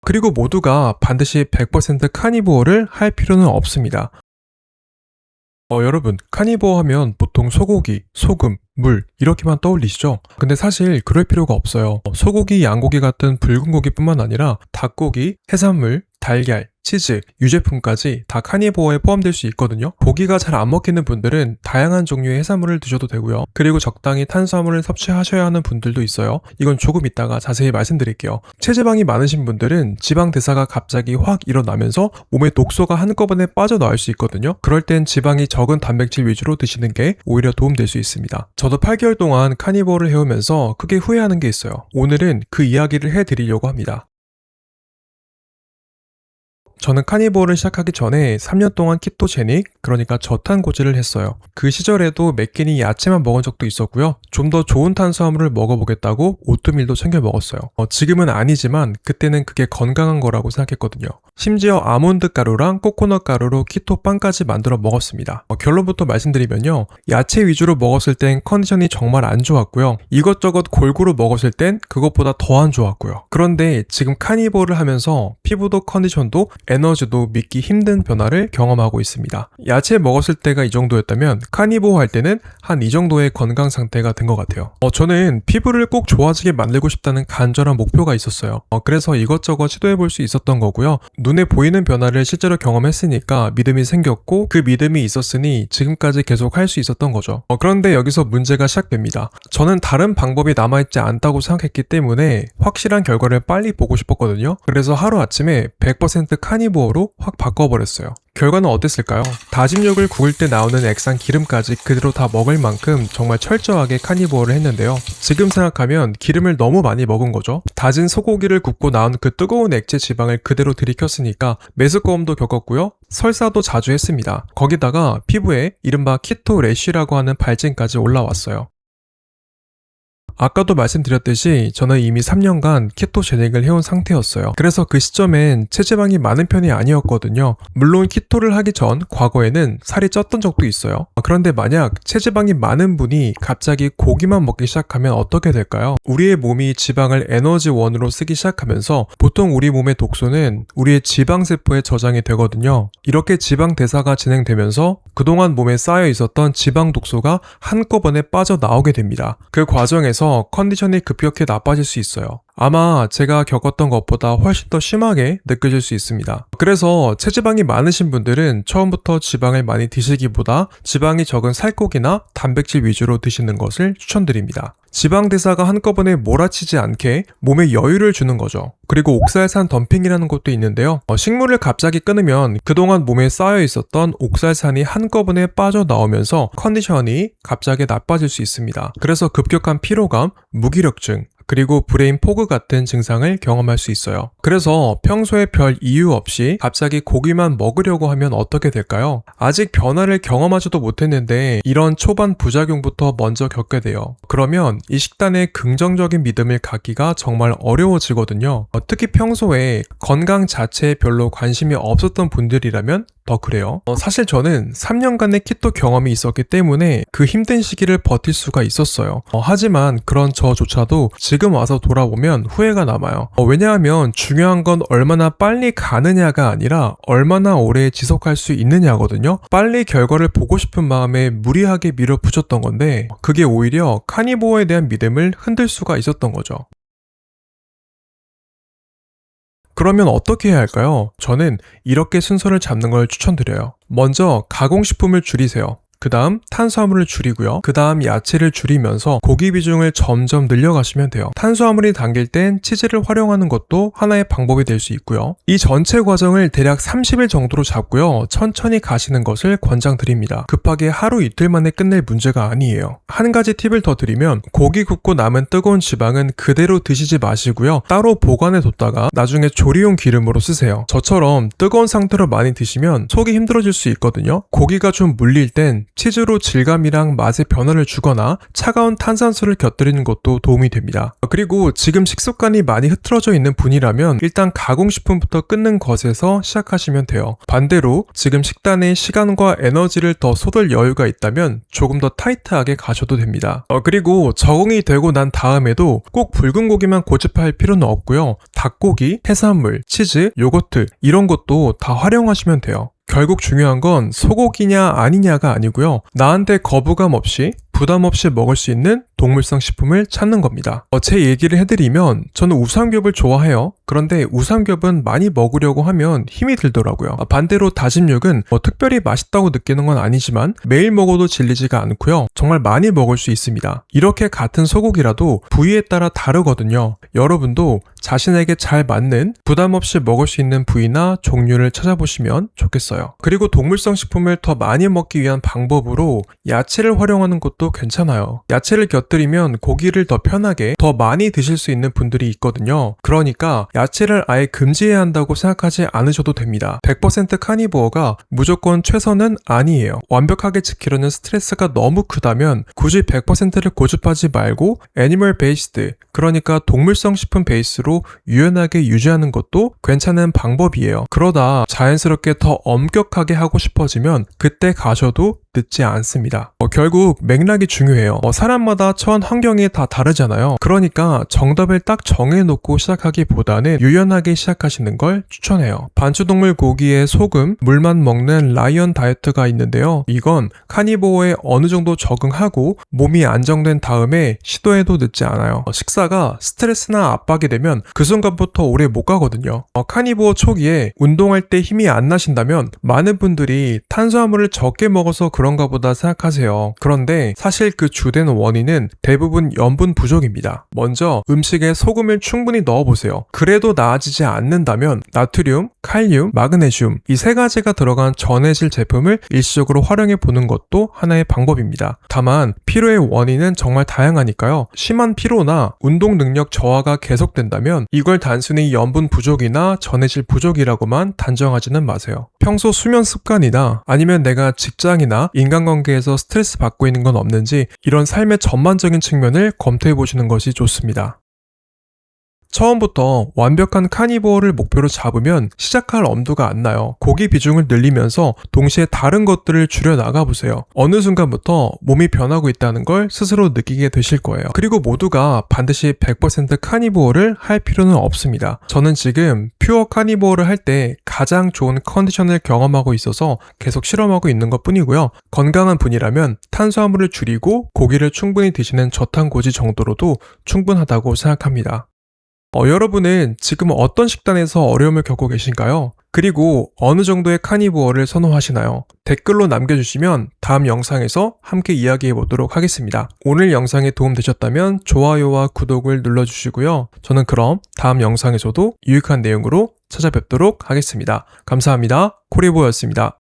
그리고 모두가 반드시 100% 카니보어를 할 필요는 없습니다. 여러분, 카니보어 하면 보통 소고기, 소금, 물 이렇게만 떠올리시죠? 근데 사실 그럴 필요가 없어요. 소고기, 양고기 같은 붉은 고기뿐만 아니라 닭고기, 해산물, 달걀, 치즈, 유제품까지 다 카니보어에 포함될 수 있거든요. 고기가 잘 안 먹히는 분들은 다양한 종류의 해산물을 드셔도 되고요. 그리고 적당히 탄수화물을 섭취하셔야 하는 분들도 있어요. 이건 조금 이따가 자세히 말씀드릴게요. 체지방이 많으신 분들은 지방 대사가 갑자기 확 일어나면서 몸에 독소가 한꺼번에 빠져나올 수 있거든요. 그럴 땐 지방이 적은 단백질 위주로 드시는 게 오히려 도움될 수 있습니다. 저도 8개월 동안 카니보어를 해오면서 크게 후회하는 게 있어요. 오늘은 그 이야기를 해드리려고 합니다. 저는 카니보어를 시작하기 전에 3년 동안 키토제닉, 그러니까 저탄고지를 했어요. 그 시절에도 몇 끼니 야채만 먹은 적도 있었고요. 좀 더 좋은 탄수화물을 먹어보겠다고 오트밀도 챙겨 먹었어요. 지금은 아니지만 그때는 그게 건강한 거라고 생각했거든요. 심지어 아몬드 가루랑 코코넛 가루로 키토 빵까지 만들어 먹었습니다. 결론부터 말씀드리면요. 야채 위주로 먹었을 땐 컨디션이 정말 안 좋았고요. 이것저것 골고루 먹었을 땐 그것보다 더 안 좋았고요. 그런데 지금 카니보어를 하면서 피부도 컨디션도 에너지도 믿기 힘든 변화를 경험하고 있습니다. 야채 먹었을 때가 이 정도였다면 카니보어 할 때는 한 이 정도의 건강 상태가 된 것 같아요. 저는 피부를 꼭 좋아지게 만들고 싶다는 간절한 목표가 있었어요. 그래서 이것저것 시도해볼 수 있었던 거고요. 눈에 보이는 변화를 실제로 경험했으니까 믿음이 생겼고 그 믿음이 있었으니 지금까지 계속 할 수 있었던 거죠. 그런데 여기서 문제가 시작됩니다. 저는 다른 방법이 남아있지 않다고 생각했기 때문에 확실한 결과를 빨리 보고 싶었거든요. 그래서 하루아침에 100% 카니보어로 확 바꿔버렸어요. 결과는 어땠을까요? 다진 육을 구울 때 나오는 액상 기름까지 그대로 다 먹을 만큼 정말 철저하게 카니보어를 했는데요. 지금 생각하면 기름을 너무 많이 먹은 거죠. 다진 소고기를 굽고 나온 그 뜨거운 액체 지방을 그대로 들이켰으니까 메스꺼움도 겪었고요. 설사도 자주 했습니다. 거기다가 피부에 이른바 키토 래쉬라고 하는 발진까지 올라왔어요. 아까도 말씀드렸듯이 저는 이미 3년간 키토제닉을 해온 상태였어요. 그래서 그 시점엔 체지방이 많은 편이 아니었거든요. 물론 키토를 하기 전 과거에는 살이 쪘던 적도 있어요. 그런데 만약 체지방이 많은 분이 갑자기 고기만 먹기 시작하면 어떻게 될까요? 우리의 몸이 지방을 에너지원으로 쓰기 시작하면서 보통 우리 몸의 독소는 우리의 지방세포에 저장이 되거든요. 이렇게 지방 대사가 진행되면서 그동안 몸에 쌓여 있었던 지방 독소가 한꺼번에 빠져나오게 됩니다. 그 과정에서 컨디션이 급격히 나빠질 수 있어요. 아마 제가 겪었던 것보다 훨씬 더 심하게 느껴질 수 있습니다. 그래서 체지방이 많으신 분들은 처음부터 지방을 많이 드시기보다 지방이 적은 살코기나 단백질 위주로 드시는 것을 추천드립니다. 지방 대사가 한꺼번에 몰아치지 않게 몸에 여유를 주는 거죠. 그리고 옥살산 덤핑이라는 것도 있는데요. 식물을 갑자기 끊으면 그동안 몸에 쌓여 있었던 옥살산이 한꺼번에 빠져나오면서 컨디션이 갑자기 나빠질 수 있습니다. 그래서 급격한 피로감, 무기력증, 그리고 브레인 포그 같은 증상을 경험할 수 있어요. 그래서 평소에 별 이유 없이 갑자기 고기만 먹으려고 하면 어떻게 될까요? 아직 변화를 경험하지도 못했는데 이런 초반 부작용부터 먼저 겪게 돼요. 그러면 이 식단에 긍정적인 믿음을 갖기가 정말 어려워지거든요. 특히 평소에 건강 자체에 별로 관심이 없었던 분들이라면 더 그래요. 사실 저는 3년간의 키토 경험이 있었기 때문에 그 힘든 시기를 버틸 수가 있었어요. 하지만 그런 저조차도 지금 와서 돌아보면 후회가 남아요. 왜냐하면 중요한 건 얼마나 빨리 가느냐가 아니라 얼마나 오래 지속할 수 있느냐거든요. 빨리 결과를 보고 싶은 마음에 무리하게 밀어붙였던 건데 그게 오히려 카니보어에 대한 믿음을 흔들 수가 있었던 거죠. 그러면 어떻게 해야 할까요? 저는 이렇게 순서를 잡는 걸 추천드려요. 먼저 가공식품을 줄이세요. 그 다음 탄수화물을 줄이고요. 그 다음 야채를 줄이면서 고기 비중을 점점 늘려가시면 돼요. 탄수화물이 당길 땐 치즈를 활용하는 것도 하나의 방법이 될 수 있고요. 이 전체 과정을 대략 30일 정도로 잡고요. 천천히 가시는 것을 권장드립니다. 급하게 하루 이틀 만에 끝낼 문제가 아니에요. 한 가지 팁을 더 드리면 고기 굽고 남은 뜨거운 지방은 그대로 드시지 마시고요. 따로 보관해 뒀다가 나중에 조리용 기름으로 쓰세요. 저처럼 뜨거운 상태로 많이 드시면 속이 힘들어질 수 있거든요. 고기가 좀 물릴 땐 치즈로 질감이랑 맛의 변화를 주거나 차가운 탄산수를 곁들이는 것도 도움이 됩니다. 그리고 지금 식습관이 많이 흐트러져 있는 분이라면 일단 가공식품부터 끊는 것에서 시작하시면 돼요. 반대로 지금 식단에 시간과 에너지를 더 쏟을 여유가 있다면 조금 더 타이트하게 가셔도 됩니다. 그리고 적응이 되고 난 다음에도 꼭 붉은 고기만 고집할 필요는 없고요. 닭고기, 해산물, 치즈, 요거트 이런 것도 다 활용하시면 돼요. 결국 중요한 건 소고기냐 아니냐가 아니고요. 나한테 거부감 없이 부담 없이 먹을 수 있는 동물성 식품을 찾는 겁니다. 제 얘기를 해드리면 저는 우삼겹을 좋아해요. 그런데 우삼겹은 많이 먹으려고 하면 힘이 들더라고요. 반대로 다진 육은 특별히 맛있다고 느끼는 건 아니지만 매일 먹어도 질리지가 않고요. 정말 많이 먹을 수 있습니다. 이렇게 같은 소고기라도 부위에 따라 다르거든요. 여러분도 자신에게 잘 맞는 부담 없이 먹을 수 있는 부위나 종류를 찾아보시면 좋겠어요. 그리고 동물성 식품을 더 많이 먹기 위한 방법으로 야채를 활용하는 것도 괜찮아요. 야채를 곁들이면 고기를 더 편하게 더 많이 드실 수 있는 분들이 있거든요. 그러니까 야채를 아예 금지해야 한다고 생각하지 않으셔도 됩니다. 100% 카니보어가 무조건 최선은 아니에요. 완벽하게 지키려는 스트레스가 너무 크다면 굳이 100%를 고집하지 말고 애니멀 베이스드, 그러니까 동물성 식품 베이스로 유연하게 유지하는 것도 괜찮은 방법이에요. 그러다 자연스럽게 더 엄격하게 하고 싶어지면 그때 가셔도 늦지 않습니다. 결국 맥락이 중요해요. 사람마다 처한 환경이 다 다르잖아요. 그러니까 정답을 딱 정해놓고 시작하기보다는 유연하게 시작하시는 걸 추천해요. 반추동물 고기에 소금, 물만 먹는 라이언 다이어트가 있는데요. 이건 카니보어에 어느 정도 적응하고 몸이 안정된 다음에 시도해도 늦지 않아요. 식사가 스트레스나 압박이 되면 그 순간부터 오래 못 가거든요. 카니보어 초기에 운동할 때 힘이 안 나신다면 많은 분들이 탄수화물을 적게 먹어서 그런가 보다 생각하세요. 그런데 사실 그 주된 원인은 대부분 염분 부족입니다. 먼저 음식에 소금을 충분히 넣어보세요. 그래도 나아지지 않는다면 나트륨, 칼륨, 마그네슘 이 세 가지가 들어간 전해질 제품을 일시적으로 활용해 보는 것도 하나의 방법입니다. 다만 피로의 원인은 정말 다양하니까요. 심한 피로나 운동 능력 저하가 계속된다면 이걸 단순히 염분 부족이나 전해질 부족이라고만 단정하지는 마세요. 평소 수면 습관이나 아니면 내가 직장이나 인간관계에서 스트레스 받고 있는 건 없는지 이런 삶의 전반적인 측면을 검토해 보시는 것이 좋습니다. 처음부터 완벽한 카니보어를 목표로 잡으면 시작할 엄두가 안 나요. 고기 비중을 늘리면서 동시에 다른 것들을 줄여 나가보세요. 어느 순간부터 몸이 변하고 있다는 걸 스스로 느끼게 되실 거예요. 그리고 모두가 반드시 100% 카니보어를 할 필요는 없습니다. 저는 지금 퓨어 카니보어를 할 때 가장 좋은 컨디션을 경험하고 있어서 계속 실험하고 있는 것 뿐이고요. 건강한 분이라면 탄수화물을 줄이고 고기를 충분히 드시는 저탄고지 정도로도 충분하다고 생각합니다. 여러분은 지금 어떤 식단에서 어려움을 겪고 계신가요? 그리고 어느 정도의 카니보어를 선호하시나요? 댓글로 남겨주시면 다음 영상에서 함께 이야기해 보도록 하겠습니다. 오늘 영상에 도움되셨다면 좋아요와 구독을 눌러주시고요. 저는 그럼 다음 영상에서도 유익한 내용으로 찾아뵙도록 하겠습니다. 감사합니다. 코리보였습니다.